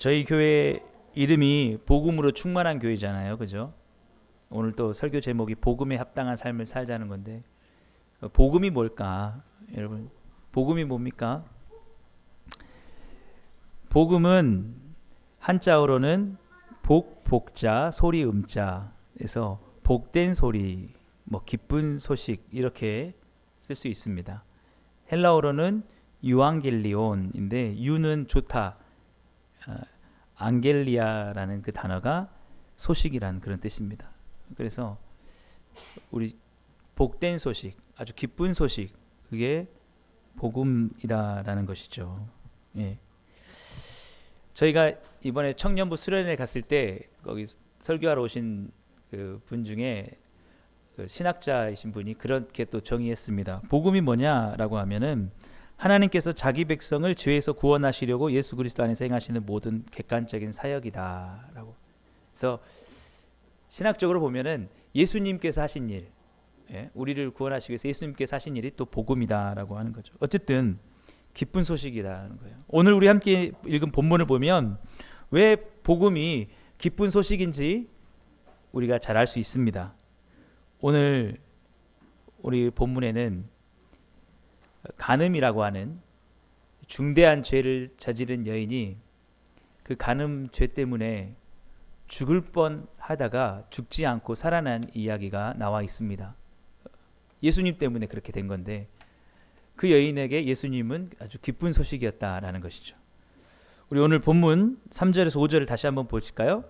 저희 교회 이름이 복음으로 충만한 교회잖아요. 그죠? 오늘 또 설교 제목이 복음에 합당한 삶을 살자는 건데, 복음이 뭘까? 여러분, 복음이 뭡니까? 복음은 한자어로는 복, 복자, 소리, 음자에서 복된 소리, 뭐 기쁜 소식 이렇게 쓸 수 있습니다. 헬라어로는 유앙겔리온인데 유는 좋다, 앙겔리아라는 그 단어가 소식이라는 그런 뜻입니다. 그래서 우리 복된 소식, 아주 기쁜 소식, 그게 복음이다라는 것이죠. 예. 저희가 이번에 청년부 수련회 갔을 때 거기 설교하러 오신 그 분 중에 그 신학자이신 분이 그렇게 또 정의했습니다. 복음이 뭐냐라고 하면은 하나님께서 자기 백성을 죄에서 구원하시려고 예수 그리스도 안에서 행하시는 모든 객관적인 사역이다라고. 그래서 신학적으로 보면은 예수님께서 하신 일, 우리를 구원하시기 위해서 예수님께서 하신 일이 또 복음이다라고 하는 거죠. 어쨌든 기쁜 소식이라는 거예요. 오늘 우리 함께 읽은 본문을 보면 왜 복음이 기쁜 소식인지 우리가 잘 알 수 있습니다. 오늘 우리 본문에는 간음이라고 하는 중대한 죄를 저지른 여인이 그 간음 죄 때문에 죽을 뻔 하다가 죽지 않고 살아난 이야기가 나와 있습니다. 예수님 때문에 그렇게 된 건데 그 여인에게 예수님은 아주 기쁜 소식이었다라는 것이죠. 우리 오늘 본문 3절에서 5절을 다시 한번 보실까요?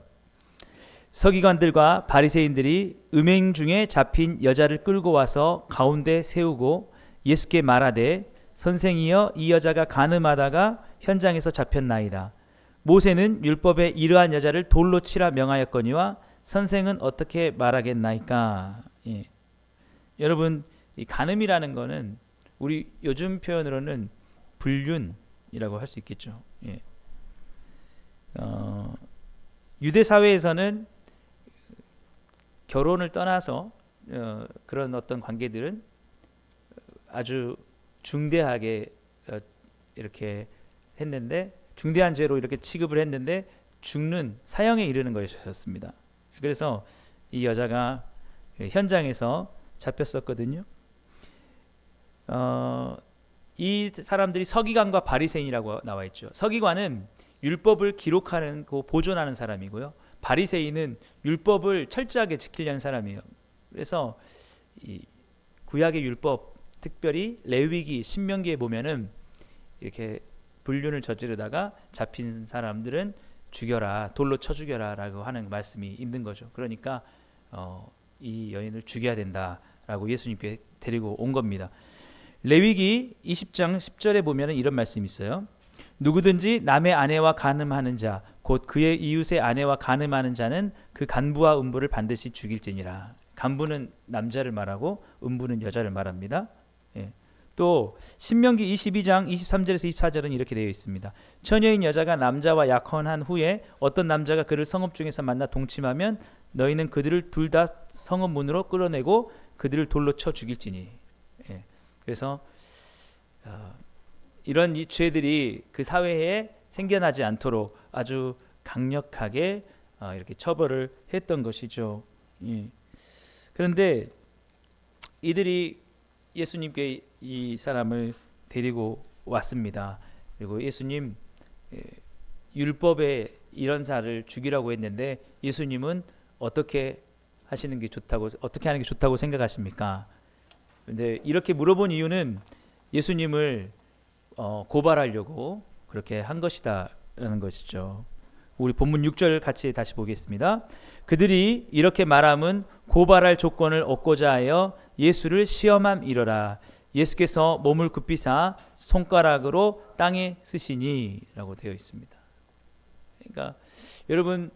서기관들과 바리새인들이 음행 중에 잡힌 여자를 끌고 와서 가운데 세우고 예수께 말하되 선생이여 이 여자가 간음하다가 현장에서 잡혔나이다. 모세는 율법에 이러한 여자를 돌로 치라 명하였거니와 선생은 어떻게 말하겠나이까. 예. 여러분, 이 간음이라는 거는 우리 요즘 표현으로는 불륜이라고 할 수 있겠죠. 예. 유대 사회에서는 결혼을 떠나서 그런 어떤 관계들은 아주 중대하게 이렇게 했는데, 중대한 죄로 이렇게 취급을 했는데 죽는 사형에 이르는 것이었습니다. 그래서 이 여자가 현장에서 잡혔었거든요. 이 사람들이 서기관과 바리새인이라고 나와 있죠. 서기관은 율법을 기록하는, 보존하는 사람이고요. 바리새인은 율법을 철저하게 지키려는 사람이에요. 그래서 이 구약의 율법, 특별히 레위기, 신명기에 보면은 이렇게 불륜을 저지르다가 잡힌 사람들은 죽여라, 돌로 쳐 죽여라라고 하는 말씀이 있는 거죠. 그러니까 이 여인을 죽여야 된다라고 예수님께 데리고 온 겁니다. 레위기 20장 10절에 보면은 이런 말씀이 있어요. 누구든지 남의 아내와 간음하는 자, 곧 그의 이웃의 아내와 간음하는 자는 그 간부와 음부를 반드시 죽일지니라. 간부는 남자를 말하고 음부는 여자를 말합니다. 예. 또 신명기 22장 23절에서 24절은 이렇게 되어 있습니다. 처녀인 여자가 남자와 약혼한 후에 어떤 남자가 그를 성읍 중에서 만나 동침하면 너희는 그들을 둘 다 성읍 문으로 끌어내고 그들을 돌로 쳐 죽일지니. 예. 그래서 이런 이 죄들이 그 사회에 생겨나지 않도록 아주 강력하게 이렇게 처벌을 했던 것이죠. 예. 그런데 이들이 예수님께 이 사람을 데리고 왔습니다. 그리고 예수님, 율법에 이런 자를 죽이라고 했는데 예수님은 어떻게 하시는 게 좋다고, 어떻게 하는 게 좋다고 생각하십니까? 근데 이렇게 물어본 이유는 예수님을 고발하려고 그렇게 한 것이다라는 것이죠. 우리 본문 6절 같이 다시 보겠습니다. 그들이 이렇게 말함은 고발할 조건을 얻고자 하여 예수를 시험함이러라. 예수께서 몸을 굽히사 손가락으로 땅에 쓰시니 라고 되어 있습니다. 그러니까 여러분,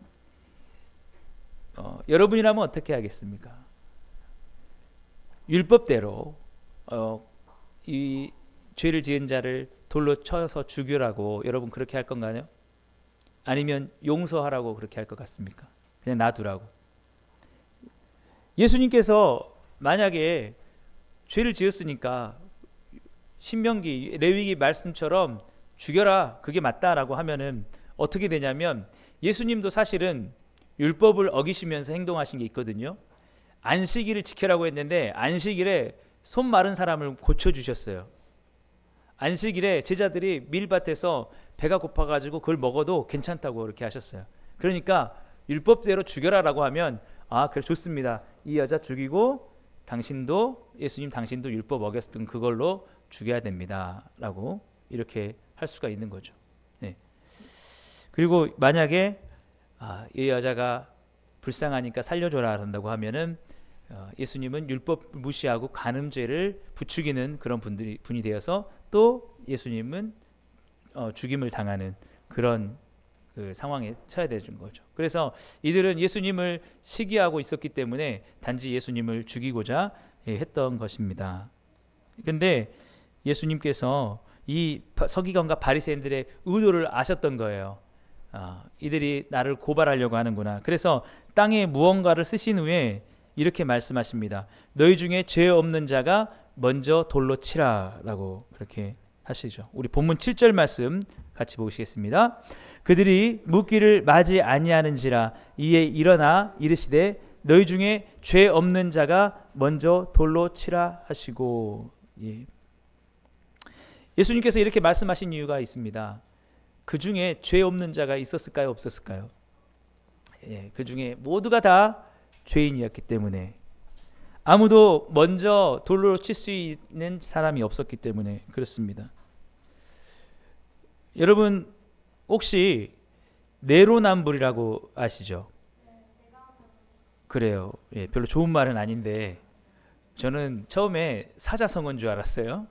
여러분이라면 어떻게 하겠습니까? 율법대로 이 죄를 지은 자를 돌로 쳐서 죽이라고 여러분 그렇게 할 건가요? 아니면 용서하라고 그렇게 할 것 같습니까? 그냥 놔두라고. 예수님께서 만약에 죄를 지었으니까 신명기, 레위기 말씀처럼 죽여라, 그게 맞다라고 하면은 어떻게 되냐면 예수님도 사실은 율법을 어기시면서 행동하신 게 있거든요. 안식일을 지켜라고 했는데 안식일에 손 마른 사람을 고쳐주셨어요. 안식일에 제자들이 밀밭에서 배가 고파가지고 그걸 먹어도 괜찮다고 그렇게 하셨어요. 그러니까 율법대로 죽여라라고 하면 아 그래 좋습니다. 이 여자 죽이고 당신도 예수님 당신도 율법 어겼던 그걸로 죽여야 됩니다라고 이렇게 할 수가 있는 거죠. 네. 그리고 만약에 이 여자가 불쌍하니까 살려줘라 한다고 하면은 예수님은 율법 무시하고 간음죄를 부추기는 그런 분이 되어서 또 예수님은 죽임을 당하는 그런 그 상황에 처해야 되는 거죠. 그래서 이들은 예수님을 시기하고 있었기 때문에 단지 예수님을 죽이고자 했던 것입니다. 그런데 예수님께서 이 서기관과 바리새인들의 의도를 아셨던 거예요. 이들이 나를 고발하려고 하는구나. 그래서 땅에 무언가를 쓰신 후에 이렇게 말씀하십니다. 너희 중에 죄 없는 자가 먼저 돌로 치라라고 그렇게 하시죠. 우리 본문 7절 말씀 같이 보시겠습니다. 그들이 묻기를 마지 아니하는지라 이에 일어나 이르시되 너희 중에 죄 없는 자가 먼저 돌로 치라 하시고. 예수님께서 이렇게 말씀하신 이유가 있습니다. 그 중에 죄 없는 자가 있었을까요, 없었을까요? 그 중에 모두가 다 죄인이었기 때문에 아무도 먼저 돌로 칠 수 있는 사람이 없었기 때문에 그렇습니다. 여러분 혹시 내로남불이라고 아시죠? 그래요. 별로 좋은 말은 아닌데 저는 처음에 사자성어인 줄 알았어요.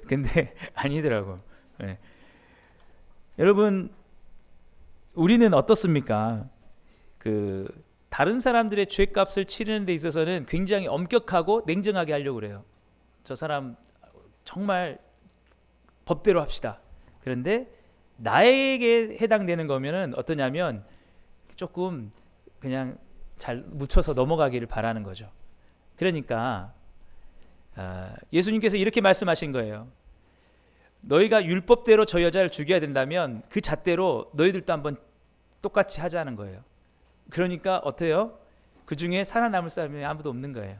근데 아니더라고. 여러분 우리는 어떻습니까? 다른 사람들의 죄값을 치르는 데 있어서는 굉장히 엄격하고 냉정하게 하려고 그래요. 저 사람 정말 법대로 합시다. 그런데 나에게 해당되는 거면은 어떠냐면 조금 그냥 잘 묻혀서 넘어가기를 바라는 거죠. 그러니까 예수님께서 이렇게 말씀하신 거예요. 너희가 율법대로 저 여자를 죽여야 된다면 그 잣대로 너희들도 한번 똑같이 하자는 거예요. 그러니까 어때요? 그 중에 살아남을 사람이 아무도 없는 거예요.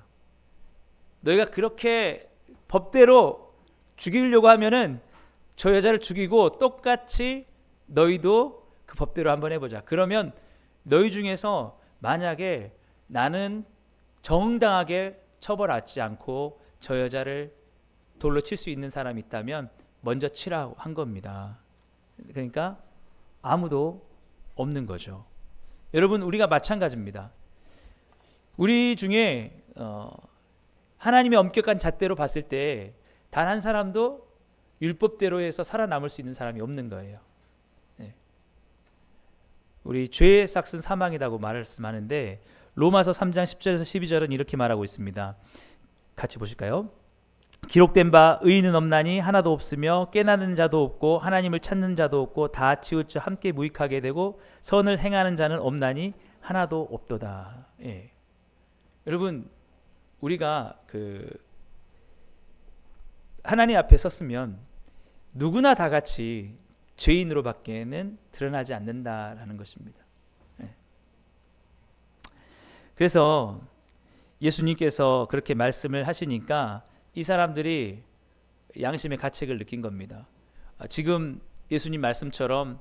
너희가 그렇게 법대로 죽이려고 하면은 저 여자를 죽이고 똑같이 너희도 그 법대로 한번 해보자. 그러면 너희 중에서 만약에 나는 정당하게 처벌하지 않고 저 여자를 돌로 칠 수 있는 사람이 있다면 먼저 치라고 한 겁니다. 그러니까 아무도 없는 거죠. 여러분 우리가 마찬가지입니다. 우리 중에 하나님의 엄격한 잣대로 봤을 때 단 한 사람도 율법대로 해서 살아남을 수 있는 사람이 없는 거예요. 우리 죄의 삭은 사망이라고 말씀하는데 로마서 3장 10절에서 12절은 이렇게 말하고 있습니다. 같이 보실까요? 기록된 바 의인은 없나니 하나도 없으며 깨닫는 자도 없고 하나님을 찾는 자도 없고 다 치우쳐 함께 무익하게 되고 선을 행하는 자는 없나니 하나도 없도다. 여러분 우리가 하나님 앞에 섰으면 누구나 다 같이 죄인으로밖에는 드러나지 않는다라는 것입니다. 그래서 예수님께서 그렇게 말씀을 하시니까 이 사람들이 양심의 가책을 느낀 겁니다. 지금 예수님 말씀처럼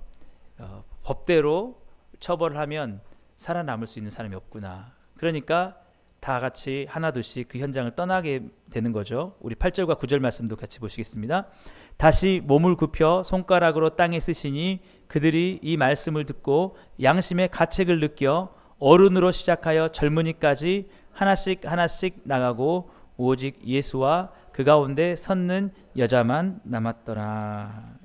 법대로 처벌을 하면 살아남을 수 있는 사람이 없구나. 그러니까 다 같이 하나둘씩 그 현장을 떠나게 되는 거죠. 우리 8절과 9절 말씀도 같이 보시겠습니다. 다시 몸을 굽혀 손가락으로 땅에 쓰시니 그들이 이 말씀을 듣고 양심의 가책을 느껴 어른으로 시작하여 젊은이까지 하나씩 하나씩 나가고 오직 예수와 그 가운데 섰는 여자만 남았더라.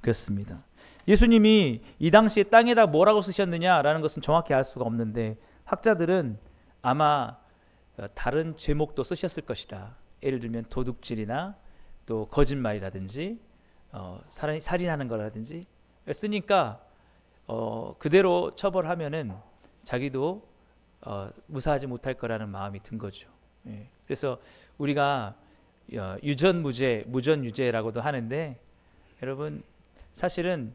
그렇습니다. 예수님이 이 당시에 땅에다 뭐라고 쓰셨느냐라는 것은 정확히 알 수가 없는데 학자들은 아마 다른 제목도 쓰셨을 것이다. 예를 들면 도둑질이나 또 거짓말이라든지 살인하는 거라든지 쓰니까 그대로 처벌하면은 자기도 무사하지 못할 거라는 마음이 든 거죠. 그래서 우리가 유전무죄, 무전유죄라고도 하는데 여러분 사실은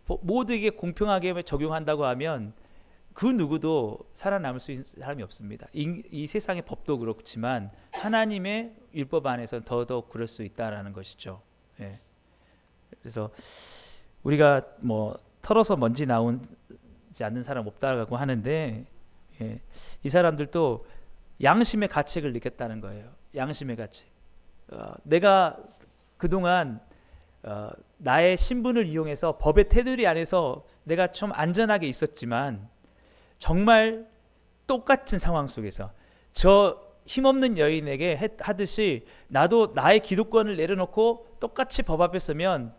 모두에게 공평하게 적용한다고 하면 그 누구도 살아남을 수 있는 사람이 없습니다. 이 세상의 법도 그렇지만 하나님의 율법 안에서 더더욱 그럴 수 있다라는 것이죠. 예. 그래서 우리가 뭐 털어서 먼지 나오지 않는 사람 없다고 하는데, 예, 이 사람들도 양심의 가책을 느꼈다는 거예요. 양심의 가책. 내가 그동안 나의 신분을 이용해서 법의 테두리 안에서 내가 좀 안전하게 있었지만 정말 똑같은 상황 속에서 저 힘없는 여인에게 하듯이 나도 나의 기득권을 내려놓고 똑같이 법 앞에 서면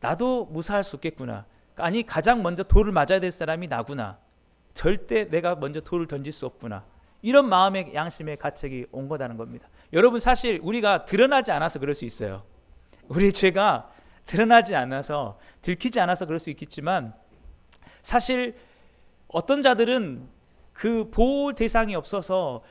나도 무사할 수 있겠구나. 아니 가장 먼저 돌을 맞아야 될 사람이 나구나. 절대 내가 먼저 돌을 던질 수 없구나. 이런 마음의 양심의 가책이 온 거라는 겁니다. 여러분 사실 우리가 드러나지 않아서 그럴 수 있어요. 우리 죄가 드러나지 않아서 들키지 않아서 그럴 수 있겠지만 사실 어떤 자들은 그 보호 대상이 없어서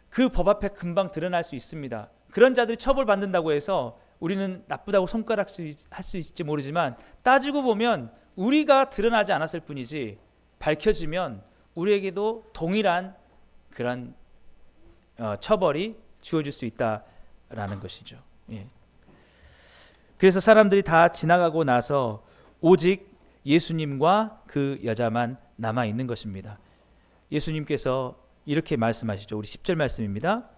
그 법 앞에 금방 드러날 수 있습니다. 그런 자들이 처벌받는다고 해서 우리는 나쁘다고 손가락 할 수 있을지 모르지만 따지고 보면 우리가 드러나지 않았을 뿐이지 밝혀지면 우리에게도 동일한 그런 처벌이 주어질 수 있다라는 것이죠. 예. 그래서 사람들이 다 지나가고 나서 오직 예수님과 그 여자만 남아 있는 것입니다. 예수님께서 이렇게 말씀하시죠. 우리 10절 말씀입니다.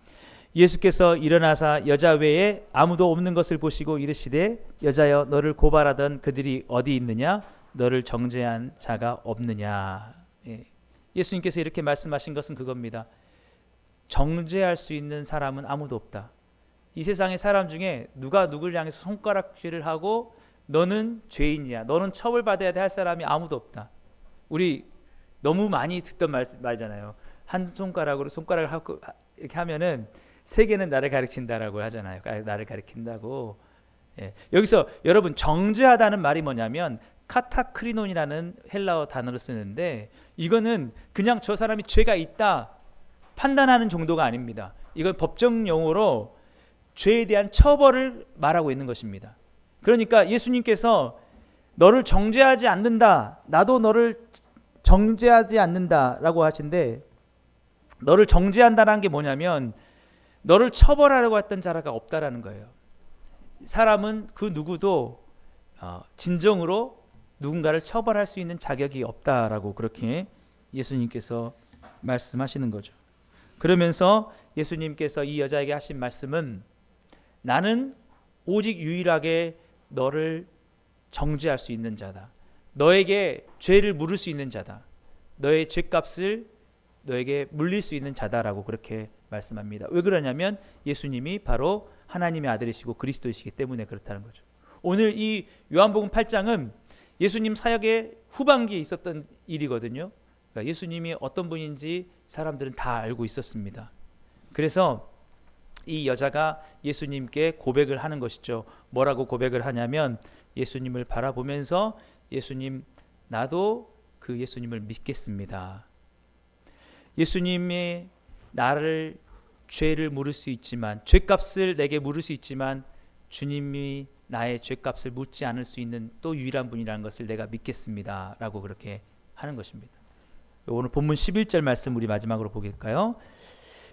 예수께서 일어나사 여자 외에 아무도 없는 것을 보시고 이르시되 여자여 너를 고발하던 그들이 어디 있느냐 너를 정죄한 자가 없느냐. 예. 예수님께서 이렇게 말씀하신 것은 그겁니다. 정죄할 수 있는 사람은 아무도 없다. 이 세상의 사람 중에 누가 누구를 향해서 손가락질을 하고 너는 죄인이야, 너는 처벌받아야 돼 할 사람이 아무도 없다. 우리 너무 많이 듣던 말이잖아요. 한 손가락으로 손가락을 하고 이렇게 하면은 세 개는 나를 가리킨다라고 하잖아요. 나를 가리킨다고. 예. 여기서 여러분 정죄하다는 말이 뭐냐면 카타크리논이라는 헬라어 단어를 쓰는데 이거는 그냥 저 사람이 죄가 있다 판단하는 정도가 아닙니다. 이건 법정 용어로 죄에 대한 처벌을 말하고 있는 것입니다. 그러니까 예수님께서 너를 정죄하지 않는다, 나도 너를 정죄하지 않는다라고 하신데 너를 정죄한다는 게 뭐냐면 너를 처벌하려고 했던 자가 없다라는 거예요. 사람은 그 누구도 진정으로 누군가를 처벌할 수 있는 자격이 없다라고 그렇게 예수님께서 말씀하시는 거죠. 그러면서 예수님께서 이 여자에게 하신 말씀은 나는 오직 유일하게 너를 정죄할 수 있는 자다. 너에게 죄를 물을 수 있는 자다. 너의 죄값을 너에게 물릴 수 있는 자다라고 그렇게 말씀합니다. 왜 그러냐면 예수님이 바로 하나님의 아들이시고 그리스도이시기 때문에 그렇다는 거죠. 오늘 이 요한복음 8장은 예수님 사역의 후반기에 있었던 일이거든요. 그러니까 예수님이 어떤 분인지 사람들은 다 알고 있었습니다. 그래서 이 여자가 예수님께 고백을 하는 것이죠. 뭐라고 고백을 하냐면 예수님을 바라보면서 예수님 나도 그 예수님을 믿겠습니다. 예수님이 나를 죄를 물을 수 있지만 죄값을 내게 물을 수 있지만 주님이 나의 죄값을 묻지 않을 수 있는 또 유일한 분이라는 것을 내가 믿겠습니다 라고 그렇게 하는 것입니다. 오늘 본문 11절 말씀 우리 마지막으로 보겠까요?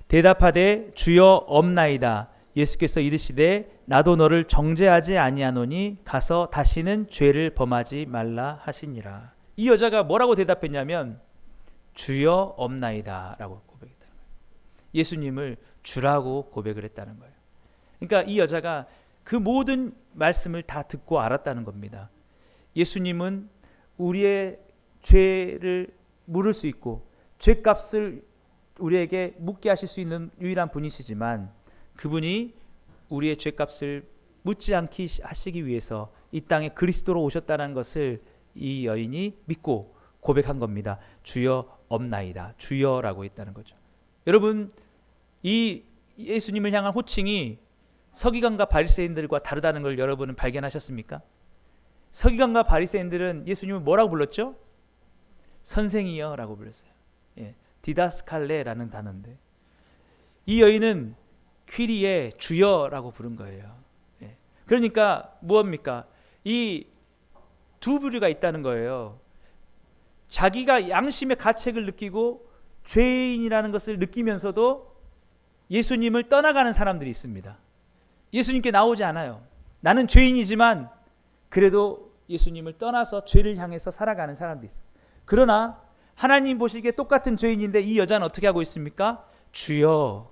대답하되 주여 없나이다. 예수께서 이르시되 나도 너를 정죄하지 아니하노니 가서 다시는 죄를 범하지 말라 하시니라. 이 여자가 뭐라고 대답했냐면 주여 없나이다 라고 고백했다는 거예요. 예수님을 주라고 고백을 했다는 거예요. 그러니까 이 여자가 그 모든 말씀을 다 듣고 알았다는 겁니다. 예수님은 우리의 죄를 물을 수 있고 죄값을 우리에게 묻게 하실 수 있는 유일한 분이시지만 그분이 우리의 죄값을 묻지 않게 하시기 위해서 이 땅에 그리스도로 오셨다는 것을 이 여인이 믿고 고백한 겁니다. 주여 없나이다. 주여라고 했다는 거죠. 여러분 이 예수님을 향한 호칭이 서기관과 바리새인들과 다르다는 걸 여러분은 발견하셨습니까? 서기관과 바리새인들은 예수님을 뭐라고 불렀죠? 선생이여 라고 불렀어요. 예, 디다스칼레라는 단어인데 이 여인은 퀴리에 주여라고 부른 거예요. 예, 그러니까 무엇입니까? 이 두 부류가 있다는 거예요. 자기가 양심의 가책을 느끼고 죄인이라는 것을 느끼면서도 예수님을 떠나가는 사람들이 있습니다. 예수님께 나오지 않아요. 나는 죄인이지만 그래도 예수님을 떠나서 죄를 향해서 살아가는 사람도 있어요. 그러나 하나님 보시기에 똑같은 죄인인데 이 여자는 어떻게 하고 있습니까? 주여,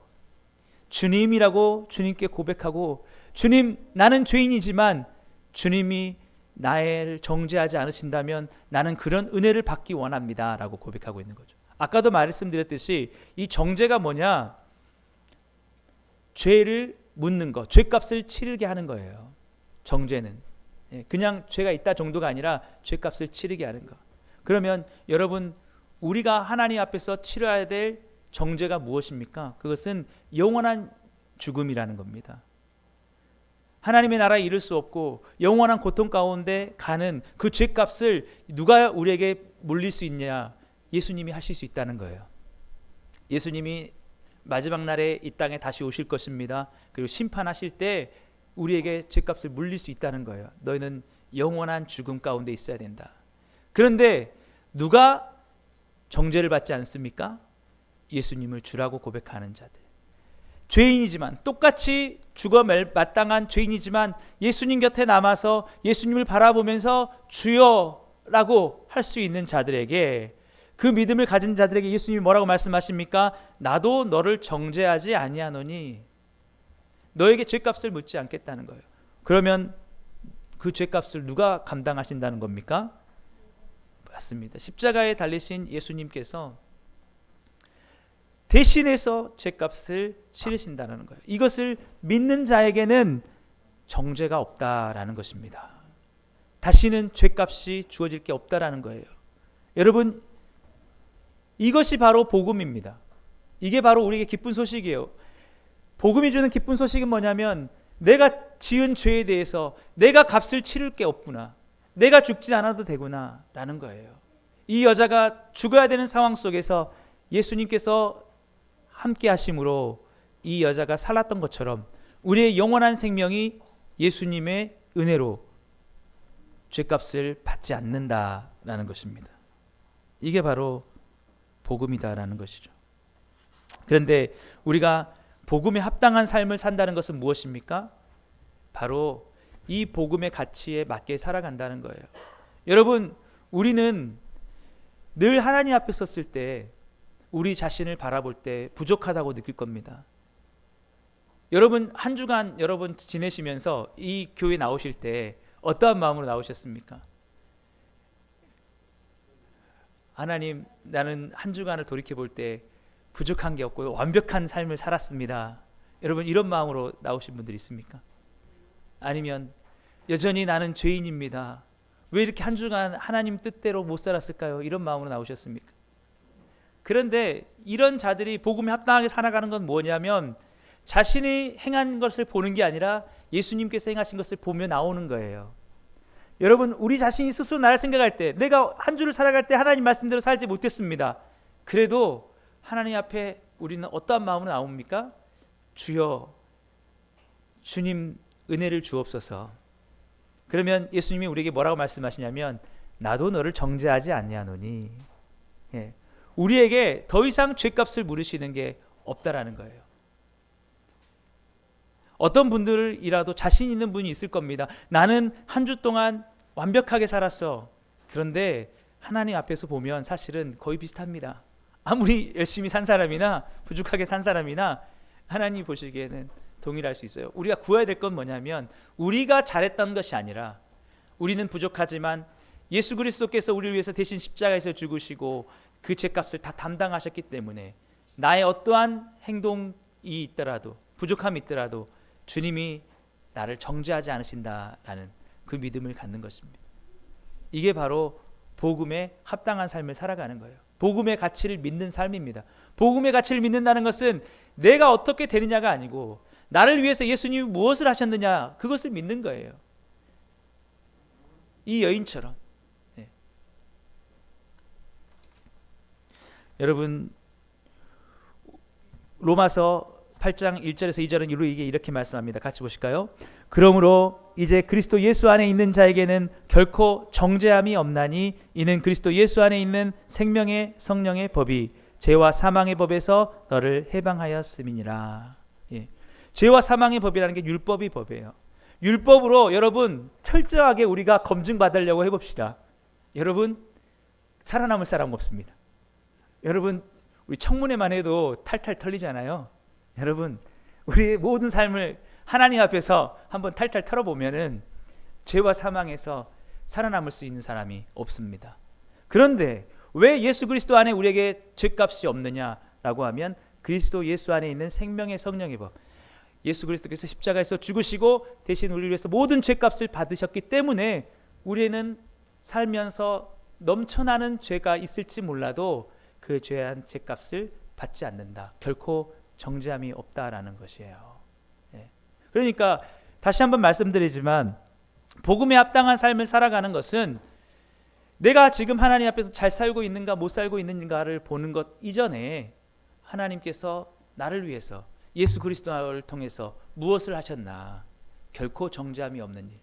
주님이라고 주님께 고백하고, 주님, 나는 죄인이지만 주님이 나를 정죄하지 않으신다면 나는 그런 은혜를 받기 원합니다 라고 고백하고 있는 거죠. 아까도 말씀드렸듯이 이 정죄가 뭐냐? 죄를 묻는 것, 죄값을 치르게 하는 거예요. 정죄는 그냥 죄가 있다 정도가 아니라 죄값을 치르게 하는 것. 그러면 여러분, 우리가 하나님 앞에서 치러야 될 정죄가 무엇입니까? 그것은 영원한 죽음이라는 겁니다. 하나님의 나라에 이를 수 없고 영원한 고통 가운데 가는 그 죄값을 누가 우리에게 물릴 수 있냐? 예수님이 하실 수 있다는 거예요. 예수님이 마지막 날에 이 땅에 다시 오실 것입니다. 그리고 심판하실 때 우리에게 죄값을 물릴 수 있다는 거예요. 너희는 영원한 죽음 가운데 있어야 된다. 그런데 누가 정죄를 받지 않습니까? 예수님을 주라고 고백하는 자들. 죄인이지만, 똑같이 죽어 마땅한 죄인이지만 예수님 곁에 남아서 예수님을 바라보면서 주여라고 할 수 있는 자들에게, 그 믿음을 가진 자들에게 예수님이 뭐라고 말씀하십니까? 나도 너를 정죄하지 아니하노니, 너에게 죄값을 묻지 않겠다는 거예요. 그러면 그 죄값을 누가 감당하신다는 겁니까? 맞습니다. 십자가에 달리신 예수님께서 대신해서 죄값을 치르신다는 거예요. 이것을 믿는 자에게는 정죄가 없다라는 것입니다. 다시는 죄값이 주어질 게 없다라는 거예요. 여러분, 이것이 바로 복음입니다. 이게 바로 우리에게 기쁜 소식이에요. 복음이 주는 기쁜 소식은 뭐냐면, 내가 지은 죄에 대해서 내가 값을 치를 게 없구나, 내가 죽지 않아도 되구나 라는 거예요. 이 여자가 죽어야 되는 상황 속에서 예수님께서 함께 하심으로 이 여자가 살았던 것처럼 우리의 영원한 생명이 예수님의 은혜로 죄값을 받지 않는다라는 것입니다. 이게 바로 복음이다라는 것이죠. 그런데 우리가 복음에 합당한 삶을 산다는 것은 무엇입니까? 바로 이 복음의 가치에 맞게 살아간다는 거예요. 여러분, 우리는 늘 하나님 앞에 섰을 때 우리 자신을 바라볼 때 부족하다고 느낄 겁니다. 여러분, 한 주간 여러분 지내시면서 이 교회 나오실 때 어떠한 마음으로 나오셨습니까? 하나님, 나는 한 주간을 돌이켜 볼 때 부족한 게 없고 완벽한 삶을 살았습니다. 여러분, 이런 마음으로 나오신 분들이 있습니까? 아니면 여전히 나는 죄인입니다. 왜 이렇게 한 주간 하나님 뜻대로 못 살았을까요? 이런 마음으로 나오셨습니까? 그런데 이런 자들이 복음에 합당하게 살아가는 건 뭐냐면, 자신이 행한 것을 보는 게 아니라 예수님께서 행하신 것을 보며 나오는 거예요. 여러분, 우리 자신이 스스로 나를 생각할 때, 내가 한 주를 살아갈 때 하나님 말씀대로 살지 못했습니다. 그래도 하나님 앞에 우리는 어떠한 마음으로 나옵니까? 주여, 주님 은혜를 주옵소서. 그러면 예수님이 우리에게 뭐라고 말씀하시냐면, 나도 너를 정죄하지 아니하노니. 우리에게 더 이상 죄값을 물으시는 게 없다라는 거예요. 어떤 분들이라도 자신 있는 분이 있을 겁니다. 나는 한 주 동안 완벽하게 살았어. 그런데 하나님 앞에서 보면 사실은 거의 비슷합니다. 아무리 열심히 산 사람이나 부족하게 산 사람이나 하나님 보시기에는 동일할 수 있어요. 우리가 구해야 될 건 뭐냐면, 우리가 잘했던 것이 아니라, 우리는 부족하지만 예수 그리스도께서 우리를 위해서 대신 십자가에서 죽으시고 그 죄값을 다 담당하셨기 때문에 나의 어떠한 행동이 있더라도, 부족함이 있더라도 주님이 나를 정죄하지 않으신다라는 그 믿음을 갖는 것입니다. 이게 바로 복음에 합당한 삶을 살아가는 거예요. 복음의 가치를 믿는 삶입니다. 복음의 가치를 믿는다는 것은 내가 어떻게 되느냐가 아니고, 나를 위해서 예수님이 무엇을 하셨느냐, 그것을 믿는 거예요. 이 여인처럼. 여러분, 로마서 8장 1절에서 2절은 이게 이렇게 말씀합니다. 같이 보실까요? 그러므로 이제 그리스도 예수 안에 있는 자에게는 결코 정죄함이 없나니 이는 그리스도 예수 안에 있는 생명의 성령의 법이 죄와 사망의 법에서 너를 해방하였음이니라. 예. 죄와 사망의 법이라는 게 율법의 법이에요. 율법으로 여러분 철저하게 우리가 검증받으려고 해봅시다. 여러분 살아남을 사람 없습니다. 여러분 우리 청문회만 해도 탈탈 털리잖아요. 여러분 우리의 모든 삶을 하나님 앞에서 한번 탈탈 털어보면은 죄와 사망에서 살아남을 수 있는 사람이 없습니다. 그런데 왜 예수 그리스도 안에 우리에게 죄값이 없느냐라고 하면 그리스도 예수 안에 있는 생명의 성령의 법, 예수 그리스도께서 십자가에서 죽으시고 대신 우리를 위해서 모든 죄값을 받으셨기 때문에 우리는 살면서 넘쳐나는 죄가 있을지 몰라도 그 죄한 죄값을 받지 않는다. 결코 정죄함이 없다라는 것이에요. 그러니까 다시 한번 말씀드리지만 복음에 합당한 삶을 살아가는 것은 내가 지금 하나님 앞에서 잘 살고 있는가 못 살고 있는가를 보는 것 이전에 하나님께서 나를 위해서 예수 그리스도를 통해서 무엇을 하셨나, 결코 정죄함이 없는 일,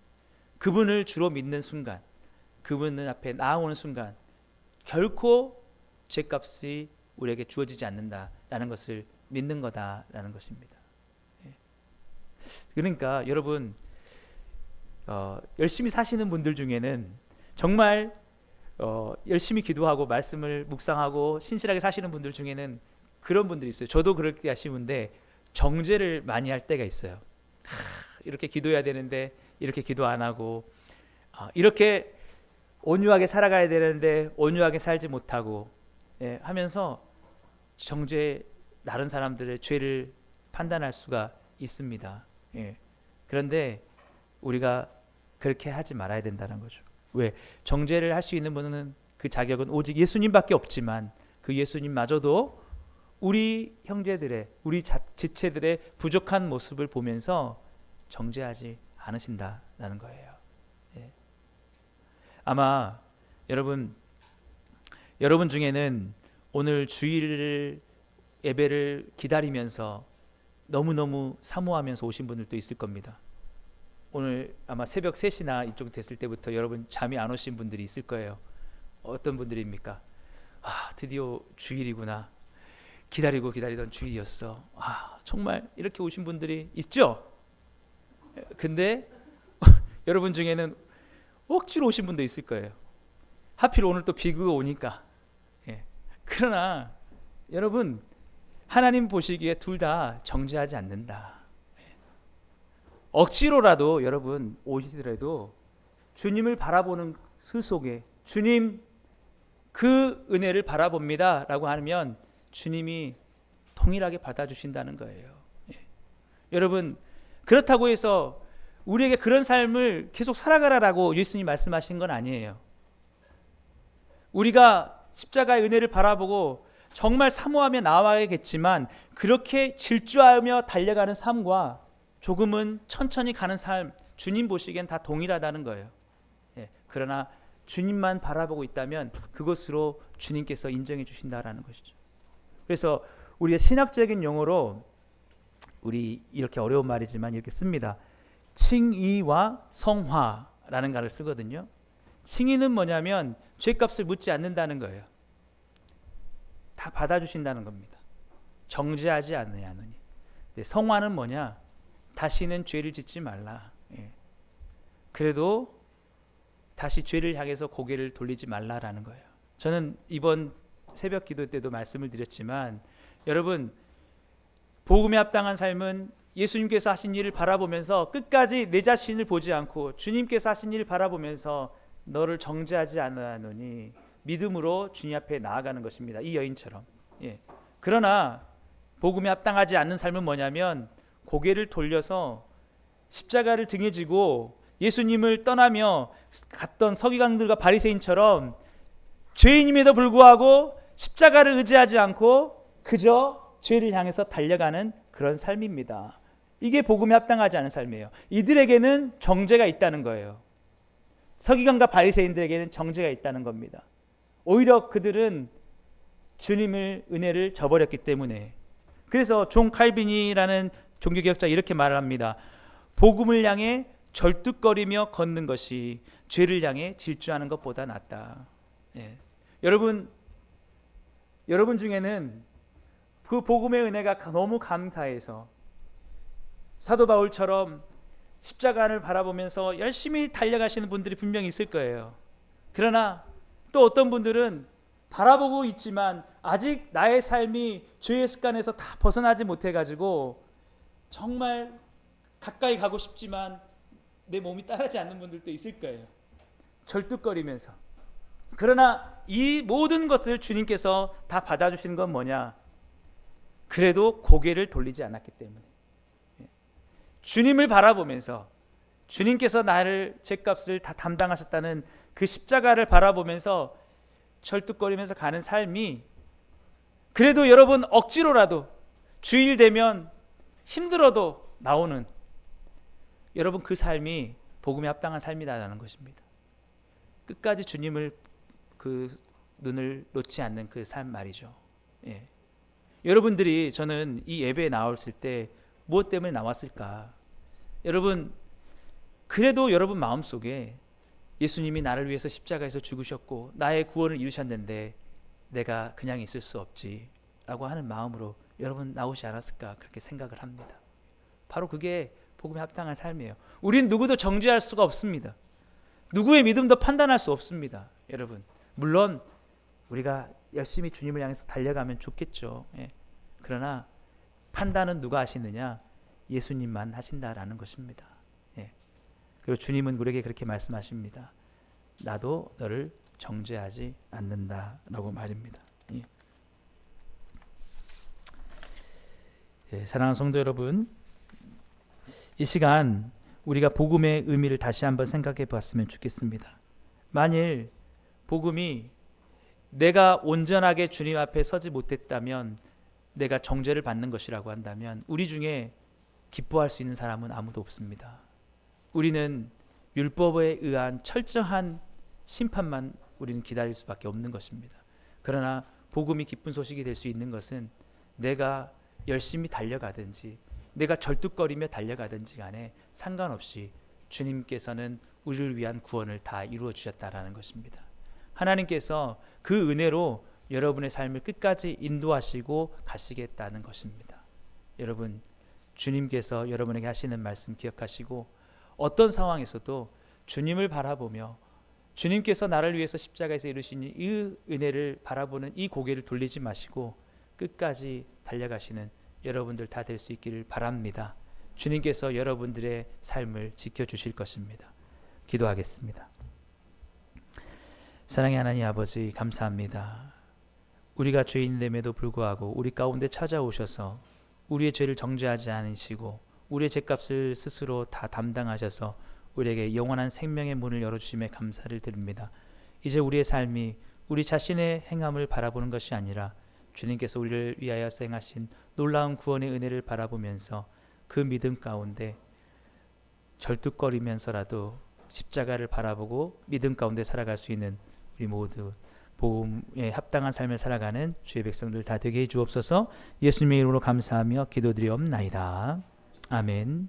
그분을 주로 믿는 순간, 그분 앞에 나아오는 순간 결코 죄값이 우리에게 주어지지 않는다라는 것을 믿는 거다라는 것입니다. 그러니까 여러분 열심히 사시는 분들 중에는 정말 열심히 기도하고 말씀을 묵상하고 신실하게 사시는 분들 중에는 그런 분들이 있어요. 저도 그렇게 하시는데 정죄를 많이 할 때가 있어요. 이렇게 기도해야 되는데 이렇게 기도 안 하고, 이렇게 온유하게 살아가야 되는데 온유하게 살지 못하고, 하면서 정죄 다른 사람들의 죄를 판단할 수가 있습니다. 그런데 우리가 그렇게 하지 말아야 된다는 거죠. 왜? 정죄를 할 수 있는 분은 그 자격은 오직 예수님밖에 없지만 그 예수님마저도 우리 형제들의, 우리 지체들의 부족한 모습을 보면서 정죄하지 않으신다라는 거예요. 아마 여러분 중에는 오늘 주일 예배를 기다리면서 너무너무 사모하면서 오신 분들도 있을 겁니다. 오늘 아마 새벽 3시나 이쪽 됐을 때부터 여러분 잠이 안 오신 분들이 있을 거예요. 어떤 분들입니까? 드디어 주일이구나. 기다리던 주일이었어. 정말 이렇게 오신 분들이 있죠? 근데 여러분 중에는 억지로 오신 분도 있을 거예요. 하필 오늘 또 비가 오니까. 그러나 여러분 하나님 보시기에 둘 다 정죄하지 않는다. 억지로라도 여러분 오시더라도 주님을 바라보는 그 속에 주님 그 은혜를 바라봅니다 라고 하면 주님이 동일하게 받아주신다는 거예요. 여러분 그렇다고 해서 우리에게 그런 삶을 계속 살아가라라고 예수님 말씀하신 건 아니에요. 우리가 십자가의 은혜를 바라보고 정말 사모하며 나아가야겠지만 그렇게 질주하며 달려가는 삶과 조금은 천천히 가는 삶, 주님 보시기엔 다 동일하다는 거예요. 그러나 주님만 바라보고 있다면 그것으로 주님께서 인정해 주신다라는 것이죠. 그래서 우리의 신학적인 용어로 우리 이렇게 어려운 말이지만 이렇게 씁니다. 칭의와 성화라는 말을 쓰거든요. 칭의는 뭐냐면 죄값을 묻지 않는다는 거예요. 다 받아주신다는 겁니다. 정죄하지 않느냐느니. 성화는 뭐냐? 다시는 죄를 짓지 말라. 그래도 다시 죄를 향해서 고개를 돌리지 말라라는 거예요. 저는 이번 새벽 기도 때도 말씀을 드렸지만 여러분 복음에 합당한 삶은 예수님께서 하신 일을 바라보면서 끝까지 내 자신을 보지 않고 주님께서 하신 일을 바라보면서 너를 정죄하지 않으노니 믿음으로 주님 앞에 나아가는 것입니다. 이 여인처럼. 그러나 복음에 합당하지 않는 삶은 뭐냐면 고개를 돌려서 십자가를 등에 지고 예수님을 떠나며 갔던 서기관들과 바리새인처럼 죄인임에도 불구하고 십자가를 의지하지 않고 그저 죄를 향해서 달려가는 그런 삶입니다. 이게 복음에 합당하지 않은 삶이에요. 이들에게는 정죄가 있다는 거예요. 서기관과 바리새인들에게는 정죄가 있다는 겁니다. 오히려 그들은 주님을 은혜를 저버렸기 때문에. 그래서 존 칼빈이라는 종교개혁자 이렇게 말을 합니다. 복음을 향해 절뚝거리며 걷는 것이 죄를 향해 질주하는 것보다 낫다. 예. 여러분 중에는 그 복음의 은혜가 너무 감사해서 사도 바울처럼 십자가를 바라보면서 열심히 달려가시는 분들이 분명히 있을 거예요. 그러나 또 어떤 분들은 바라보고 있지만 아직 나의 삶이 죄의 습관에서 다 벗어나지 못해가지고 정말 가까이 가고 싶지만 내 몸이 따르지 않는 분들도 있을 거예요. 절뚝거리면서. 그러나 이 모든 것을 주님께서 다 받아주신 건 뭐냐? 그래도 고개를 돌리지 않았기 때문에. 주님을 바라보면서 주님께서 나를 죄값을 다 담당하셨다는 그 십자가를 바라보면서 절뚝거리면서 가는 삶이, 그래도 여러분 억지로라도 주일 되면 힘들어도 나오는, 여러분 그 삶이 복음에 합당한 삶이다라는 것입니다. 끝까지 주님을 그 눈을 놓지 않는 그 삶 말이죠. 예. 여러분들이, 저는 이 예배에 나왔을 때 무엇 때문에 나왔을까? 여러분, 그래도 여러분 마음속에 예수님이 나를 위해서 십자가에서 죽으셨고 나의 구원을 이루셨는데 내가 그냥 있을 수 없지 라고 하는 마음으로 여러분 나오지 않았을까, 그렇게 생각을 합니다. 바로 그게 복음에 합당한 삶이에요. 우린 누구도 정죄할 수가 없습니다. 누구의 믿음도 판단할 수 없습니다. 여러분, 물론 우리가 열심히 주님을 향해서 달려가면 좋겠죠. 예. 그러나 판단은 누가 하시느냐? 예수님만 하신다라는 것입니다. 예. 그리고 주님은 우리에게 그렇게 말씀하십니다. 나도 너를 정죄하지 않는다라고 말입니다. 예. 예, 사랑하는 성도 여러분, 이 시간 우리가 복음의 의미를 다시 한번 생각해 봤으면 좋겠습니다. 만일 복음이 내가 온전하게 주님 앞에 서지 못했다면, 내가 정죄를 받는 것이라고 한다면 우리 중에 기뻐할 수 있는 사람은 아무도 없습니다. 우리는 율법에 의한 철저한 심판만 우리는 기다릴 수밖에 없는 것입니다. 그러나 복음이 기쁜 소식이 될 수 있는 것은 내가 열심히 달려가든지 내가 절뚝거리며 달려가든지 간에 상관없이 주님께서는 우리를 위한 구원을 다 이루어 주셨다라는 것입니다. 하나님께서 그 은혜로 여러분의 삶을 끝까지 인도하시고 가시겠다는 것입니다. 여러분, 주님께서 여러분에게 하시는 말씀 기억하시고 어떤 상황에서도 주님을 바라보며 주님께서 나를 위해서 십자가에서 이루신 이 은혜를 바라보는 이 고개를 돌리지 마시고 끝까지 달려가시는 여러분들 다 될 수 있기를 바랍니다. 주님께서 여러분들의 삶을 지켜주실 것입니다. 기도하겠습니다. 사랑의 하나님 아버지, 감사합니다. 우리가 죄인됨에도 불구하고 우리 가운데 찾아오셔서 우리의 죄를 정죄하지 않으시고 우리의 죄값을 스스로 다 담당하셔서 우리에게 영원한 생명의 문을 열어주심에 감사를 드립니다. 이제 우리의 삶이 우리 자신의 행함을 바라보는 것이 아니라 주님께서 우리를 위하여 행하신 놀라운 구원의 은혜를 바라보면서 그 믿음 가운데 절뚝거리면서라도 십자가를 바라보고 믿음 가운데 살아갈 수 있는 우리 모두 복음에 합당한 삶을 살아가는 주의 백성들 다 되게 해 주옵소서. 예수님의 이름으로 감사하며 기도드리옵나이다. 아멘.